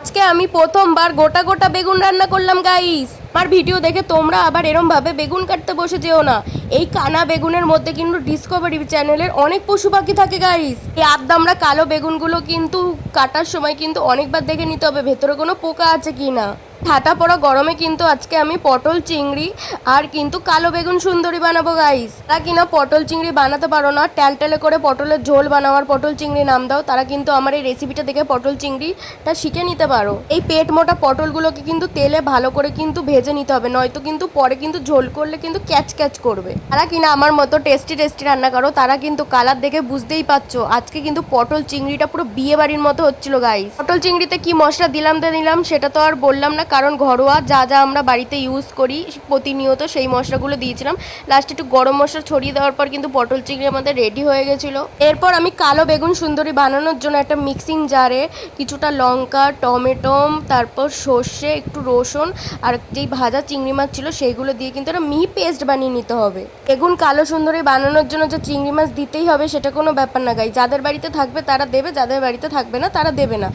আজকে আমি প্রথমবার গোটা গোটা বেগুন রান্না করলাম গাইস। আমার ভিডিও দেখে তোমরা আবার এরম ভাবে বেগুন কাটতে বসে যেও না। এই কানা বেগুনের মধ্যে কিন্তু ডিসকভারি চ্যানেলের অনেক পশু পাখি থাকে গাইস। এই আদ্দামরা কালো বেগুনগুলো কিন্তু কাটার সময় কিন্তু অনেকবার দেখে নিতে হবে ভেতরে কোনো পোকা আছে কি না। ঠাটা পড়া গরমে কিন্তু আজকে আমি পটল চিংড়ি আর কিন্তু কালো বেগুন সুন্দরী বানাবো গাইস। তারা কিনা পটল চিংড়ি বানাতে পারো না, ট্যালটেলে করে পটলের ঝোল বানাও আর পটল চিংড়ি নাম দাও, তারা কিন্তু আমার এই রেসিপিটা দেখে পটল চিংড়িটা শিখে নিতে পারো। এই পেট মোটা পটলগুলোকে কিন্তু তেলে ভালো করে কিন্তু ভেজে নিতে হবে, নয়তো কিন্তু পরে কিন্তু ঝোল করলে কিন্তু ক্যাচ ক্যাচ করবে। তারা কিনা আমার মতো টেস্টি টেস্টি রান্না করো, তারা কিন্তু কালার দেখে বুঝতেই পারছো আজকে কিন্তু পটল চিংড়িটা পুরো বিয়ে বাড়ির মতো হচ্ছিল গাইস। পটল চিংড়িতে কি মশলা দিলাম সেটা তো আর বললাম না, কারণ ঘরোয়া যা যা আমরা বাড়িতে ইউজ করি প্রতিনিয়ত সেই মশলাগুলো দিয়েছিলাম। লাস্টে একটু গরম মশলা ছড়িয়ে দেওয়ার পর কিন্তু পটল চিংড়ি আমাদের রেডি হয়ে গেছিলো। এরপর আমি কালো বেগুন সুন্দরী বানানোর জন্য একটা মিক্সিং জারে কিছুটা লঙ্কা, টমেটো, তারপর সর্ষে, একটু রসুন আর যেই ভাজা চিংড়ি মাছ ছিল সেইগুলো দিয়ে কিন্তু একটা মিহি পেস্ট বানিয়ে নিতে হবে। বেগুন কালো সুন্দরী বানানোর জন্য যে চিংড়ি মাছ দিতেই হবে সেটা কোনো ব্যাপার না গাই, যাদের বাড়িতে থাকবে তারা দেবে, যাদের বাড়িতে থাকবে না তারা দেবে না।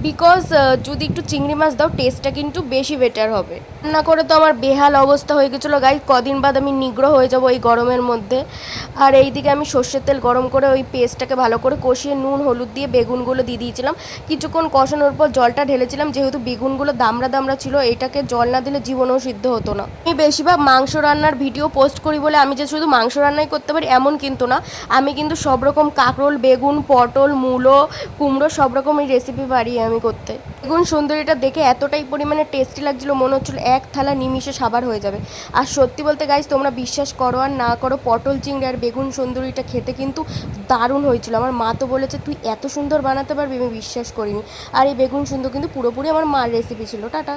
বিকজ যদি একটু চিংড়ি মাছ দাও টেস্টটা কিন্তু বেশি বেটার হবে। রান্না করে তো আমার বেহাল অবস্থা হয়ে গেছিলো গাই, কদিন বাদ আমি নিগ্রহ হয়ে যাবো এই গরমের মধ্যে। আর এইদিকে আমি সর্ষের তেল গরম করে ওই পেস্টটাকে ভালো করে কষিয়ে নুন হলুদ দিয়ে বেগুনগুলো দিয়ে দিয়েছিলাম। কিছুক্ষণ কষানোর পর জলটা ঢেলেছিলাম, যেহেতু বেগুনগুলো দামড়া দামড়া ছিল, এটাকে জল না দিলে জীবনেও সিদ্ধ হতো না। আমি বেশিরভাগ মাংস রান্নার ভিডিও পোস্ট করি বলে আমি যে শুধু মাংস রান্নাই করতে পারি এমন কিন্তু না, আমি কিন্তু সব রকম কাঁকরোল, বেগুন, পটল, মূলো, কুমড়ো সব রকমই রেসিপি পারি আমি করতে। বেগুন সুন্দরীটা দেখে এতটাই পরিমাণে টেস্টি লাগছিল, মনে হচ্ছিল এক থালা নিমিষে সাবার হয়ে যাবে। আর সত্যি বলতে গাইস, তোমরা বিশ্বাস করো আর না করো, পটল চিংড়ি আর বেগুন সুন্দরীটা খেতে কিন্তু দারুণ হয়েছিল। আমার মা তো বলেছে তুই এত সুন্দর বানাতে পারবি, আমি বিশ্বাস করিনি। আর এই বেগুন সুন্দর কিন্তু পুরোপুরি আমার মার রেসিপি ছিল। টাটা।